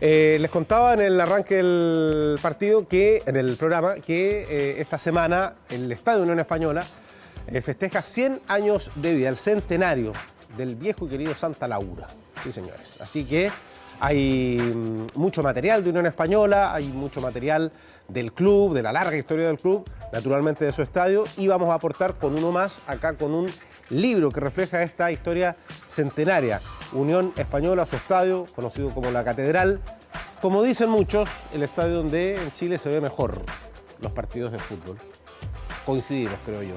Les contaba en el arranque del partido, en el programa, que esta semana el Estadio Unión Española festeja 100 años de vida, el centenario del viejo y querido Santa Laura. Sí, señores. Así que hay mucho material de Unión Española, hay mucho material del club, de la larga historia del club, naturalmente de su estadio, y vamos a aportar con uno más acá, con un libro que refleja esta historia centenaria. Unión Española, su estadio, conocido como la Catedral. Como dicen muchos, el estadio donde en Chile se ve mejor los partidos de fútbol. Coincidimos, creo yo.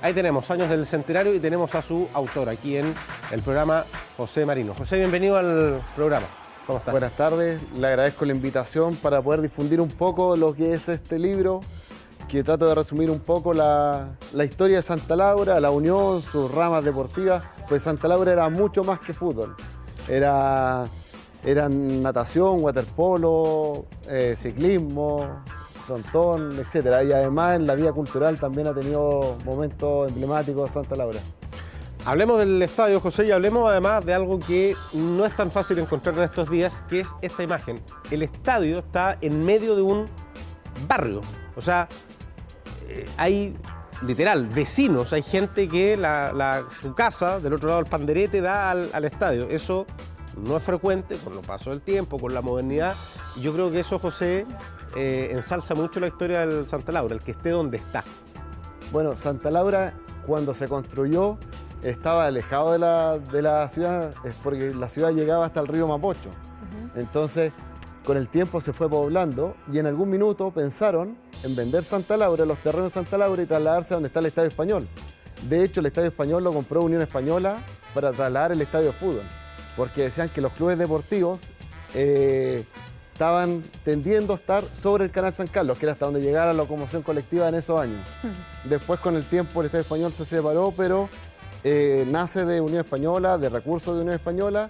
Ahí tenemos años del centenario y tenemos a su autor aquí en el programa, José Marino. José, bienvenido al programa. ¿Cómo estás? Buenas tardes, le agradezco la invitación para poder difundir un poco lo que es este libro, que trato de resumir un poco la historia de Santa Laura, la Unión, sus ramas deportivas, pues Santa Laura era mucho más que fútbol. Era natación, waterpolo, ciclismo, frontón, etc. Y además en la vida cultural también ha tenido momentos emblemáticos de Santa Laura. Hablemos del estadio, José, y hablemos además de algo que no es tan fácil encontrar en estos días, que es esta imagen. El estadio está en medio de un barrio, o sea, hay literal vecinos, hay gente que su casa del otro lado del Panderete da al estadio. Eso no es frecuente con el paso del tiempo, con la modernidad. Y yo creo que eso, José, ensalza mucho la historia del Santa Laura, el que esté donde está. Bueno, Santa Laura, cuando se construyó, estaba alejado de la ciudad, es porque la ciudad llegaba hasta el río Mapocho. Entonces, con el tiempo se fue poblando y en algún minuto pensaron en vender Santa Laura, los terrenos de Santa Laura, y trasladarse a donde está el Estadio Español. De hecho, el Estadio Español lo compró Unión Española para trasladar el estadio de fútbol, porque decían que los clubes deportivos estaban tendiendo a estar sobre el Canal San Carlos, que era hasta donde llegara la locomoción colectiva en esos años. Después, con el tiempo, el Estadio Español se separó, pero nace de Unión Española, de recursos de Unión Española,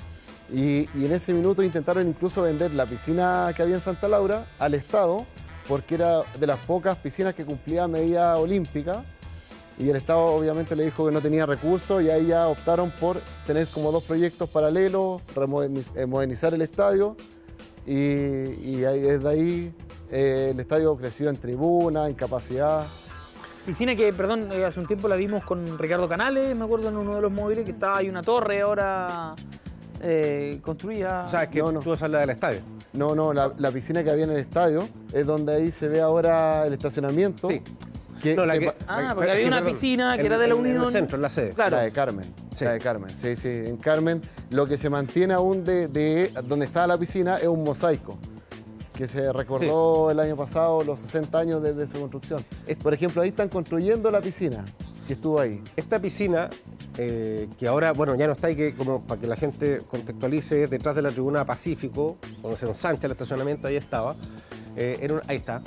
y en ese minuto intentaron incluso vender la piscina que había en Santa Laura al Estado, porque era de las pocas piscinas que cumplía medida olímpica, y el Estado obviamente le dijo que no tenía recursos, y ahí ya optaron por tener como dos proyectos paralelos, modernizar el estadio, y desde ahí el estadio creció en tribuna, en capacidad. Piscina que, perdón, hace un tiempo la vimos con Ricardo Canales, me acuerdo, en uno de los móviles, que estaba ahí una torre ahora construida. O sea, es que tú vas a hablar del estadio. No, la piscina que había en el estadio es donde ahí se ve ahora el estacionamiento. Sí. Porque había una piscina que era de la Unión. En el centro, en la sede. Claro. La de Carmen. Sí. La de Carmen, sí. En Carmen lo que se mantiene aún de donde estaba la piscina es un mosaico que se recordó el año pasado, los 60 años desde su construcción. Por ejemplo, ahí están construyendo la piscina que estuvo ahí. Esta piscina, que ahora, bueno, ya no está ahí, que como para que la gente contextualice, detrás de la tribuna Pacífico, donde se ensancha el estacionamiento, ahí estaba. Ahí está.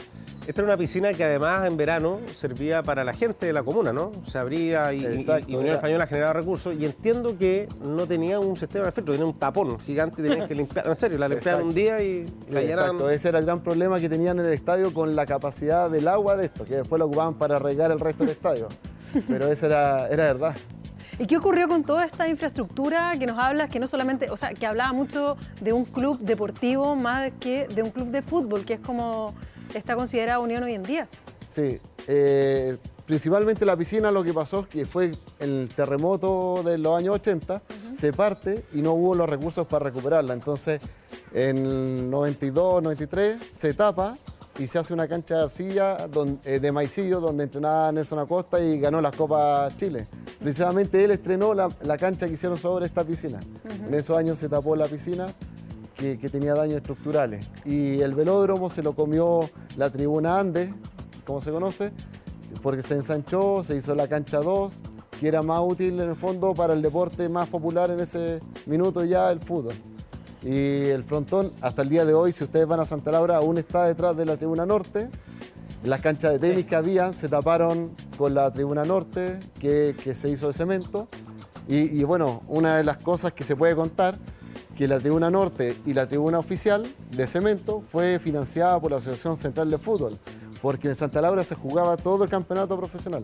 Esta era una piscina que además en verano servía para la gente de la comuna, ¿no? Se abría y Unión Española generaba recursos, y entiendo que no tenía un sistema de filtro, tenía un tapón gigante y tenían que limpiar. En serio, la limpiaban un día y la llenaban. Exacto, ese era el gran problema que tenían en el estadio con la capacidad del agua de esto, que después lo ocupaban para regar el resto del estadio. Pero eso era verdad. ¿Y qué ocurrió con toda esta infraestructura que nos hablas, que no solamente, o sea, que hablaba mucho de un club deportivo más que de un club de fútbol, que es como está considerada Unión hoy en día? Sí, principalmente la piscina, lo que pasó es que fue el terremoto de los años 80, se parte y no hubo los recursos para recuperarla. Entonces, en el 92, 93 se tapa y se hace una cancha de arcilla de maicillo donde entrenaba Nelson Acosta y ganó las Copas Chile. Precisamente él estrenó la cancha que hicieron sobre esta piscina. En esos años se tapó la piscina que tenía daños estructurales. Y el velódromo se lo comió la tribuna Andes, como se conoce, porque se ensanchó, se hizo la cancha 2, que era más útil en el fondo para el deporte más popular en ese minuto ya, el fútbol. Y el frontón, hasta el día de hoy, si ustedes van a Santa Laura, aún está detrás de la tribuna norte. Las canchas de tenis que había se taparon con la tribuna norte, que se hizo de cemento. Y bueno, una de las cosas que se puede contar, que la tribuna norte y la tribuna oficial de cemento fue financiada por la Asociación Central de Fútbol, porque en Santa Laura se jugaba todo el campeonato profesional.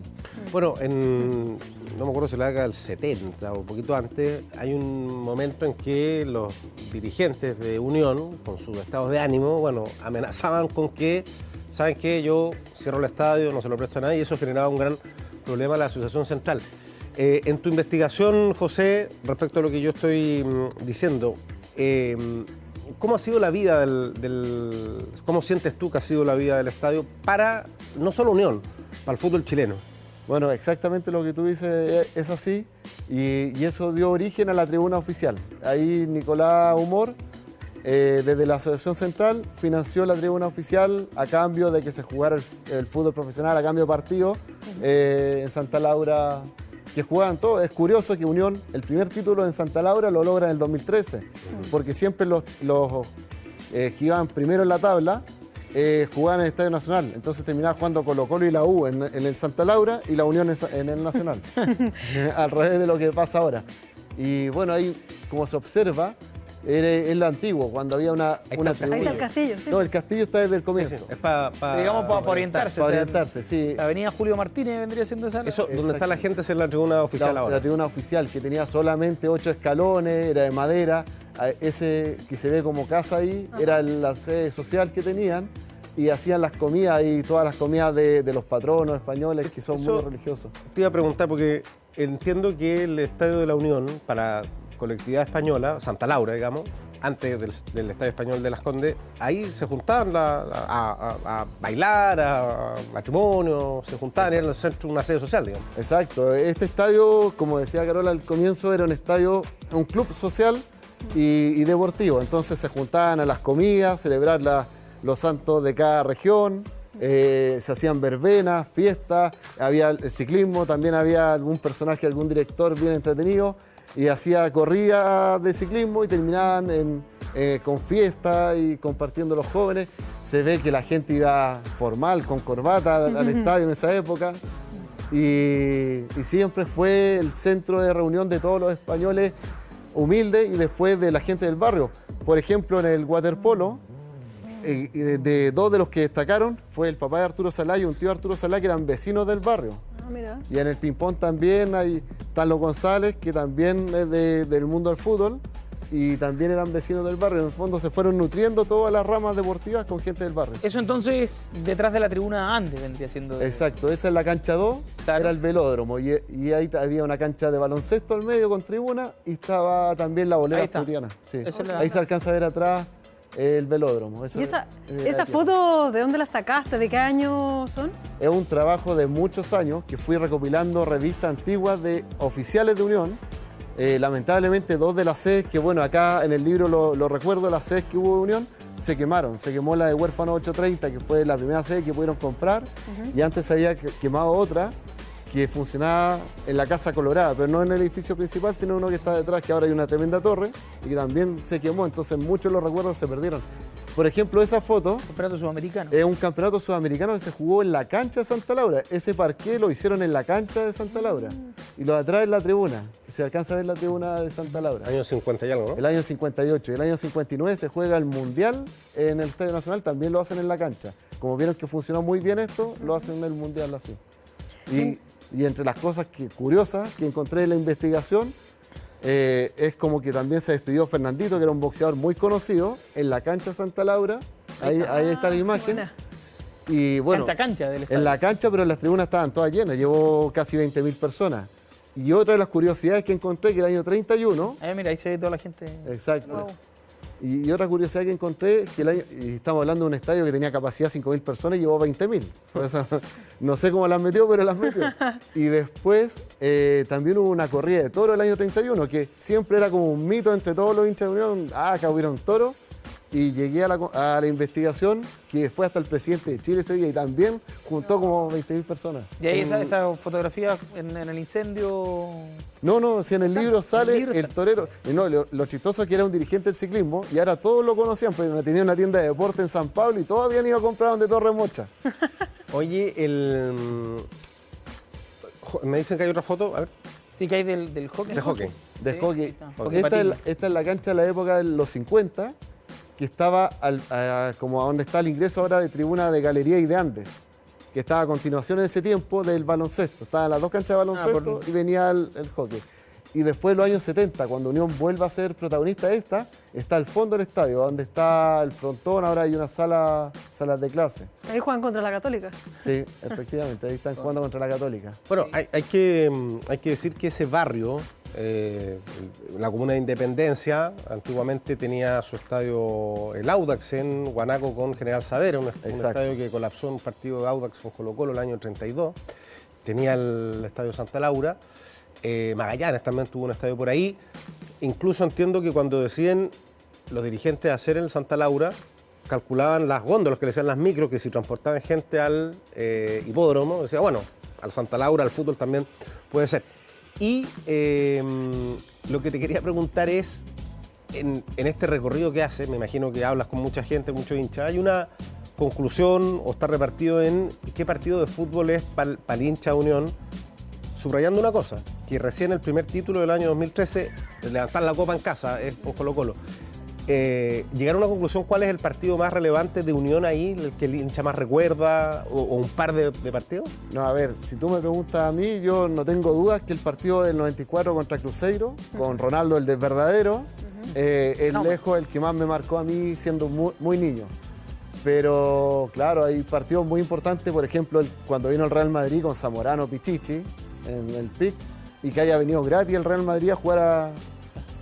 Bueno, no me acuerdo si la década del 70 o un poquito antes, hay un momento en que los dirigentes de Unión, con sus estados de ánimo, bueno, amenazaban con que, ¿saben qué? Yo cierro el estadio, no se lo presto a nadie, y eso generaba un gran problema a la Asociación Central. En tu investigación, José, respecto a lo que yo estoy diciendo, ¿cómo ha sido la vida cómo sientes tú que ha sido la vida del estadio para, no solo Unión, para el fútbol chileno? Bueno, exactamente lo que tú dices es así, y eso dio origen a la tribuna oficial. Ahí Nicolás Humor, desde la Asociación Central, financió la tribuna oficial a cambio de que se jugara el fútbol profesional, a cambio de partidos en Santa Laura, que jugaban todos. Es curioso que Unión, el primer título en Santa Laura lo logra en el 2013, porque siempre los que iban primero en la tabla jugaban en el Estadio Nacional. Entonces terminaba jugando Colo-Colo y la U en el Santa Laura y la Unión en el Nacional. Al revés de lo que pasa ahora. Y bueno, ahí como se observa, es lo antiguo, cuando había una tribuna. Ahí está el castillo. Sí. No, el castillo está desde el comienzo. Es para Digamos, para orientarse. Para o sea, orientarse, sí. la avenida Julio Martínez vendría siendo esa. eso, donde está la gente, es en la tribuna oficial ahora. La tribuna oficial, que tenía solamente 8 escalones, era de madera. Ese que se ve como casa ahí, era la sede social que tenían. Y hacían las comidas y todas las comidas de los patronos españoles, que son muy religiosos. Te iba a preguntar, porque entiendo que el Estadio de la Unión, para colectividad española, Santa Laura, digamos, antes del Estadio Español de Las Condes, ahí se juntaban a bailar, a matrimonio, se juntaban, era en el centro una sede social, digamos. Exacto. Este estadio, como decía Carola al comienzo, era un club social y deportivo. Entonces se juntaban a las comidas, celebrar los santos de cada región, se hacían verbenas, fiestas, había el ciclismo, también había algún personaje, algún director bien entretenido, y hacía corridas de ciclismo y terminaban con fiesta y compartiendo los jóvenes. Se ve que la gente iba formal, con corbata al estadio en esa época, y siempre fue el centro de reunión de todos los españoles humildes y después de la gente del barrio. Por ejemplo, en el waterpolo, de dos de los que destacaron fue el papá de Arturo Salá y un tío de Arturo Salá, que eran vecinos del barrio. Mira. Y en el ping-pong también hay Talo González, que también es del mundo del fútbol, y también eran vecinos del barrio. En el fondo se fueron nutriendo todas las ramas deportivas con gente del barrio. Eso entonces, detrás de la tribuna antes vendría siendo. Exacto, esa es la cancha 2, Claro. era el velódromo, y ahí había una cancha de baloncesto al medio con tribuna, y estaba también la bolera Ahí está. asturiana. Sí. Esa es la- Ahí se alcanza a ver atrás el velódromo. Eso ¿Y esa es foto de dónde la sacaste? ¿De qué año son? Es un trabajo de muchos años que fui recopilando revistas antiguas de oficiales de Unión. Lamentablemente, dos de las sedes, que bueno, acá en el libro lo recuerdo, las sedes que hubo de Unión, se quemaron. Se quemó la de Huérfano 830, que fue la primera sede que pudieron comprar, y antes se había quemado otra que funcionaba en la Casa Colorada, pero no en el edificio principal, sino uno que está detrás, que ahora hay una tremenda torre, y que también se quemó, entonces muchos de los recuerdos se perdieron. Por ejemplo, esa foto Campeonato sudamericano. es un campeonato sudamericano que se jugó en la cancha de Santa Laura. Ese parqué lo hicieron en la cancha de Santa Laura. Y lo de atrás en la tribuna. Se alcanza a ver la tribuna de Santa Laura. Años 50 y algo, ¿no? El año 58 y el año 59 se juega el Mundial en el Estadio Nacional, también lo hacen en la cancha. Como vieron que funcionó muy bien esto, lo hacen en el Mundial así. Y entre las cosas curiosas que encontré en la investigación, es como que también se despidió Fernandito, que era un boxeador muy conocido, en la cancha Santa Laura. Ahí está la imagen. Buena. Y bueno, Cancha del estadio. en la cancha, pero las tribunas estaban todas llenas, llevó casi 20.000 personas. Y otra de las curiosidades que encontré, que el año 31, Mira, ahí se ve toda la gente. exacto. Wow. Y otra curiosidad que encontré, que y estamos hablando de un estadio que tenía capacidad de 5.000 personas y llevó 20.000. Por eso, no sé cómo las metió, pero las metió. Y después también hubo una corrida de toro el año 31, que siempre era como un mito entre todos los hinchas de Unión. Acá hubieron toros. Y llegué a la investigación, que fue hasta el presidente de Chile ese día, y también juntó como 20.000 personas. Y ahí esa fotografía en el incendio. No, si en el libro sale el libro el está. torero. Y no, lo chistoso es que era un dirigente del ciclismo y ahora todos lo conocían, pero tenía una tienda de deporte en San Pablo y todos habían ido a comprar donde Torre Mocha. Oye, me dicen que hay otra foto, a ver. Sí, que hay del hockey. De hockey. De Sí, hockey. ahí está. Hockey Esta patines. es la cancha de la época de los 50. que estaba como a donde está el ingreso ahora de tribuna de Galería y de Andes, que estaba a continuación en ese tiempo del baloncesto. Estaban las dos canchas de baloncesto y venía el hockey. Y después, en los años 70, cuando Unión vuelve a ser protagonista de esta, está al fondo del estadio, donde está el frontón, ahora hay una salas de clase. Ahí juegan contra la Católica. Sí, efectivamente, ahí están jugando contra la Católica. Bueno, hay que decir que ese barrio, la comuna de Independencia, antiguamente tenía su estadio, el Audax en Guanaco con General Saavedra, un estadio que colapsó en un partido de Audax con Colo-Colo el año 32. Tenía el estadio Santa Laura. Magallanes también tuvo un estadio por ahí. Incluso entiendo que cuando deciden los dirigentes hacer el Santa Laura, calculaban las góndolas, que le decían las micros, que si transportaban gente al hipódromo, decía, bueno, al Santa Laura, al fútbol también puede ser. Y lo que te quería preguntar es, en este recorrido que haces, me imagino que hablas con mucha gente, muchos hinchas, ¿hay una conclusión o está repartido en qué partido de fútbol es para el hincha de Unión? Subrayando una cosa, que recién el primer título del año 2013, levantar la copa en casa, es con Colo-Colo. Llegar a una conclusión, ¿cuál es el partido más relevante de Unión ahí, el que el hincha más recuerda, o un par de partidos? No, a ver, si tú me preguntas a mí, yo no tengo dudas que el partido del 94 contra Cruzeiro, con Ronaldo el verdadero, es lejos el que más me marcó a mí siendo muy niño. Pero claro, hay partidos muy importantes, por ejemplo, cuando vino el Real Madrid con Zamorano Pichichi en el PIC, y que haya venido gratis el Real Madrid a jugar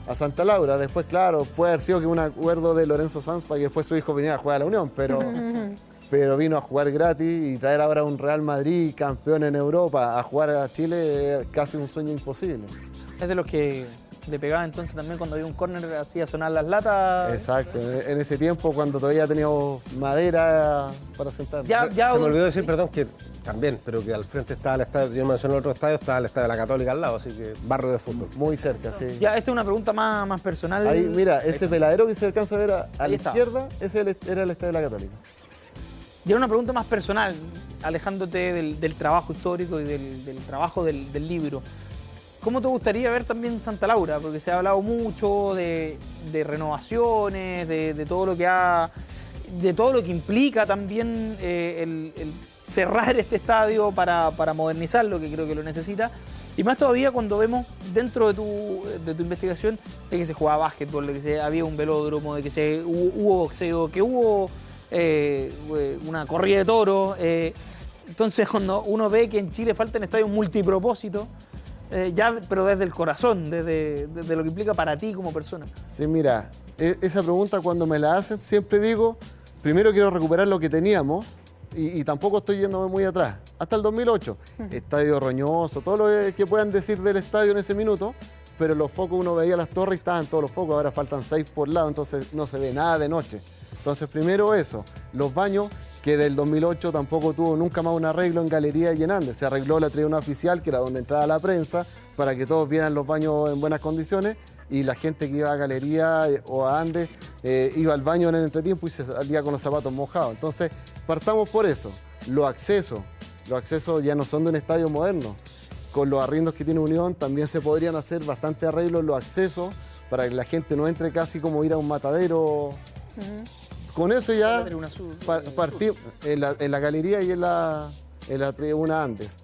a Santa Laura. Después, claro, puede haber sido que un acuerdo de Lorenzo Sanz para que después su hijo viniera a jugar a la Unión, pero vino a jugar gratis y traer ahora un Real Madrid campeón en Europa a jugar a Chile es casi un sueño imposible. Es de los que le pegaba entonces también cuando había un córner, hacía sonar las latas. Exacto, en ese tiempo cuando todavía teníamos madera para sentar. Ya Se me olvidó decir, perdón, que también, pero que al frente estaba el estadio, yo mencioné el otro estadio, estaba el estadio de la Católica al lado, así que barrio de fútbol. Muy cerca, sí. Ya, esta es una pregunta más personal. Ahí, mira, ese peladero que se alcanza a ver a la está. izquierda, ese era el estadio de la Católica. Y era una pregunta más personal, alejándote del trabajo histórico y del trabajo del libro. ¿Cómo te gustaría ver también Santa Laura? Porque se ha hablado mucho de renovaciones, de todo lo que de todo lo que implica también el cerrar este estadio para modernizarlo, que creo que lo necesita. Y más todavía cuando vemos dentro de tu investigación de que se jugaba básquetbol, de que había un velódromo, de que hubo boxeo, que hubo una corrida de toros. Entonces cuando uno ve que en Chile faltan estadios multipropósito, pero desde el corazón, desde lo que implica para ti como persona. Sí, mira, esa pregunta cuando me la hacen siempre digo, primero quiero recuperar lo que teníamos y tampoco estoy yéndome muy atrás. Hasta el 2008, estadio roñoso, todo lo que puedan decir del estadio en ese minuto, pero los focos, uno veía las torres y estaban todos los focos, ahora faltan 6 por lado, entonces no se ve nada de noche. Entonces primero eso, los baños, que del 2008 tampoco tuvo nunca más un arreglo en Galería y en Andes. Se arregló la tribuna oficial, que era donde entraba la prensa, para que todos vieran los baños en buenas condiciones, y la gente que iba a Galería o a Andes iba al baño en el entretiempo y se salía con los zapatos mojados. Entonces, partamos por eso. Los accesos ya no son de un estadio moderno. Con los arriendos que tiene Unión también se podrían hacer bastante arreglos en los accesos para que la gente no entre casi como ir a un matadero. Con eso ya partimos en la Galería y en la tribuna Andes.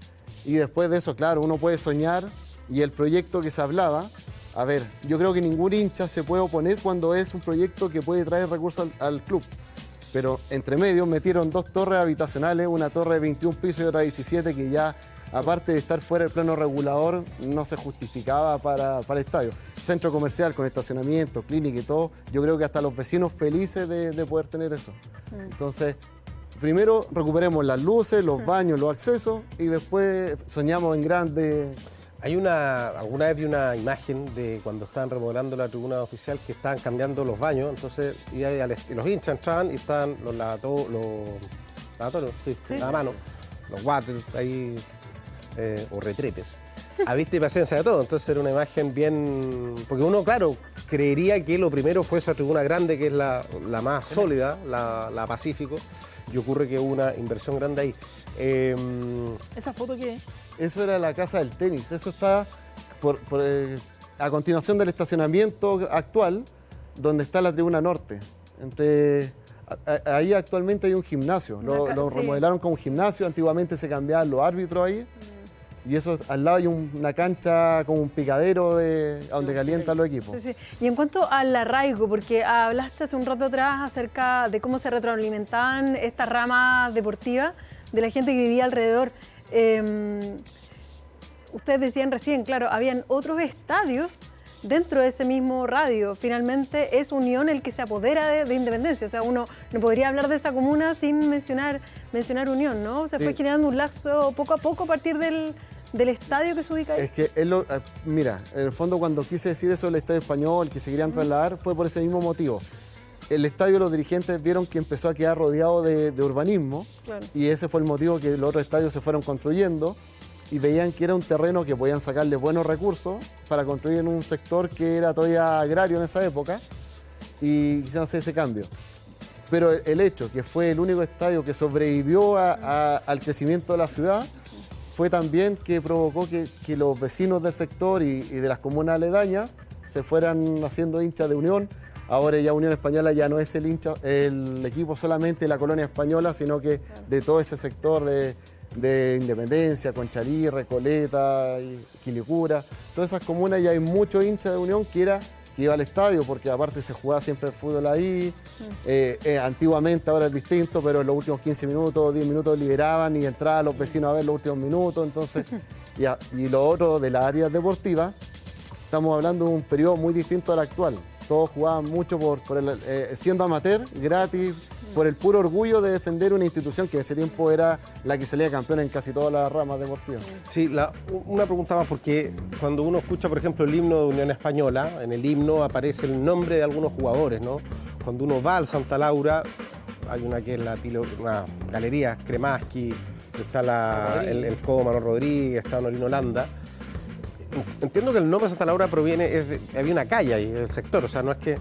Y después de eso, claro, uno puede soñar, y el proyecto que se hablaba, a ver, yo creo que ningún hincha se puede oponer cuando es un proyecto que puede traer recursos al club. Pero entre medio metieron 2 torres habitacionales, una torre de 21 pisos y otra de 17, que ya, aparte de estar fuera del plano regulador, no se justificaba para el estadio. Centro comercial con estacionamiento, clínica y todo, yo creo que hasta los vecinos felices de poder tener eso. Entonces, primero recuperemos las luces, los baños, los accesos, y después soñamos en grande. Alguna vez vi una imagen de cuando estaban remodelando la tribuna oficial, que estaban cambiando los baños, entonces los hinchas entraban y estaban los lavatorios, a mano, los water ahí, o retretes. A vista y paciencia de todo, entonces era una imagen bien. Porque uno, claro, creería que lo primero fue esa tribuna grande, que es la más sólida, la Pacífico, y ocurre que hubo una inversión grande ahí. ¿Esa foto qué es? Eso era la casa del tenis, eso está a continuación del estacionamiento actual, donde está la tribuna norte. Ahí actualmente hay un gimnasio, lo sí. remodelaron como un gimnasio, antiguamente se cambiaban los árbitros ahí, y eso al lado hay una cancha como un picadero donde calientan los equipos. Sí, sí. Y en cuanto al arraigo, porque hablaste hace un rato atrás acerca de cómo se retroalimentaban estas ramas deportivas de la gente que vivía alrededor. Ustedes decían recién, claro, habían otros estadios dentro de ese mismo radio. Finalmente es Unión el que se apodera de Independencia. O sea, uno no podría hablar de esa comuna sin mencionar Unión, ¿no? Se fue generando un lazo poco a poco a partir del estadio que se ubica ahí. Es que mira, en el fondo cuando quise decir eso del estadio español, que se querían trasladar, fue por ese mismo motivo. El estadio, los dirigentes vieron que empezó a quedar rodeado de urbanismo, Claro. y ese fue el motivo que los otros estadios se fueron construyendo, y veían que era un terreno que podían sacarle buenos recursos para construir en un sector que era todavía agrario en esa época, y quisieron hacer ese cambio. Pero el hecho que fue el único estadio que sobrevivió al crecimiento de la ciudad fue también que provocó que los vecinos del sector y de las comunas aledañas se fueran haciendo hinchas de Unión. Ahora ya Unión Española ya no es el equipo solamente de la colonia española, sino que de todo ese sector de Independencia, Conchalí, Recoleta, Quilicura, todas esas comunas ya hay muchos hinchas de Unión que iba al estadio, porque aparte se jugaba siempre el fútbol ahí. Antiguamente, ahora es distinto, pero en los últimos 15 minutos, 10 minutos liberaban y entraban los vecinos a ver los últimos minutos. Entonces, y lo otro de las áreas deportivas, estamos hablando de un periodo muy distinto al actual. Todos jugaban mucho siendo amateur, gratis, por el puro orgullo de defender una institución que en ese tiempo era la que salía campeona en casi todas las ramas deportivas. Sí, una pregunta más, porque cuando uno escucha, por ejemplo, el himno de Unión Española, en el himno aparece el nombre de algunos jugadores, ¿no? Cuando uno va al Santa Laura, hay una que es una galería, Kremaski, está el Cobo Manuel Rodríguez, está Nolino Landa. Entiendo que el nombre de Santa Laura había una calle ahí, el sector, o sea, no es que...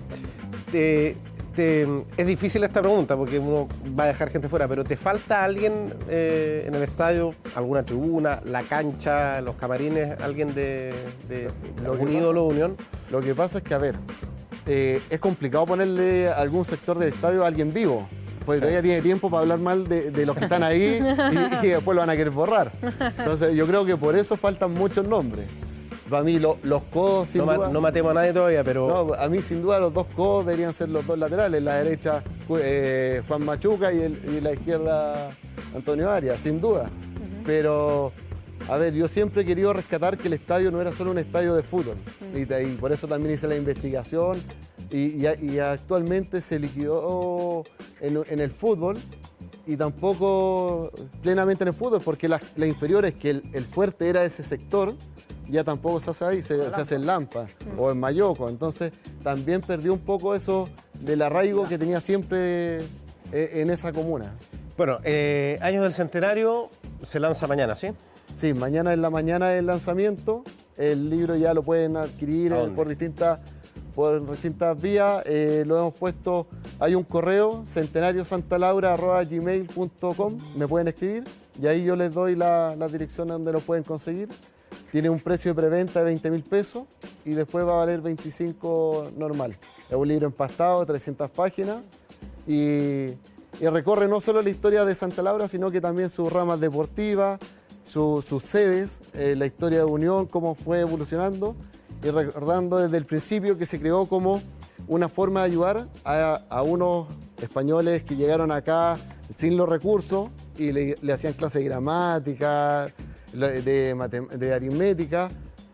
es difícil esta pregunta porque uno va a dejar gente fuera, pero ¿te falta alguien en el estadio? ¿Alguna tribuna, la cancha, los camarines? ¿Alguien de algún ídolo de Unión? Lo que pasa es que, a ver, es complicado ponerle algún sector del estadio a alguien vivo, porque todavía tiene tiempo para hablar mal de los que están ahí y después lo van a querer borrar. Entonces yo creo que por eso faltan muchos nombres. Para mí los codos sin duda... No matemos a nadie todavía, pero... No, a mí sin duda los dos codos deberían ser los dos laterales. La derecha Juan Machuca y la izquierda Antonio Arias, sin duda. Pero, a ver, yo siempre he querido rescatar que el estadio no era solo un estadio de fútbol. Y por eso también hice la investigación. Y actualmente se liquidó en el fútbol. Y tampoco plenamente en el fútbol, porque las inferiores, que el fuerte era ese sector, ya tampoco se hace ahí, se hace en Lampa o en Mayoco. Entonces también perdió un poco eso del arraigo que tenía siempre en esa comuna. Bueno, Años del Centenario se lanza mañana, ¿sí? Sí, mañana en la mañana del lanzamiento. El libro ya lo pueden adquirir por distintas vías. Lo hemos puesto, hay un correo, centenariosantalaura@gmail.com, me pueden escribir y ahí yo les doy la dirección donde lo pueden conseguir. Tiene un precio de preventa de 20.000 pesos y después va a valer 25 normal. Es un libro empastado de 300 páginas y recorre no solo la historia de Santa Laura, sino que también sus ramas deportivas, sus sedes, la historia de Unión, cómo fue evolucionando, y recordando desde el principio que se creó como una forma de ayudar a unos españoles que llegaron acá sin los recursos y le hacían clases de gramática, de aritmética,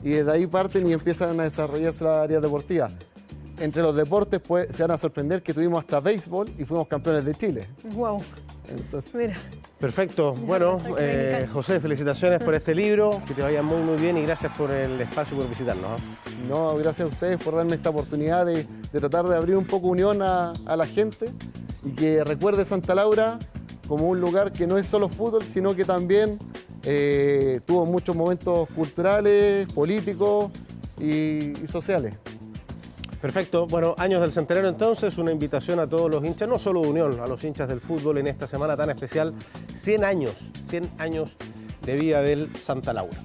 y desde ahí parten y empiezan a desarrollarse las áreas deportivas. Entre los deportes se van a sorprender que tuvimos hasta béisbol y fuimos campeones de Chile. Wow. Entonces, Mira. Perfecto. Bueno, José, felicitaciones por este libro, que te vaya muy muy bien y gracias por el espacio y por visitarnos. No, gracias a ustedes por darme esta oportunidad de tratar de abrir un poco Unión a la gente y que recuerde Santa Laura como un lugar que no es solo fútbol, sino que también tuvo muchos momentos culturales, políticos y sociales. Perfecto. Bueno, Años del Centenario entonces, una invitación a todos los hinchas, no solo de Unión, a los hinchas del fútbol en esta semana tan especial, 100 años de vida del Santa Laura.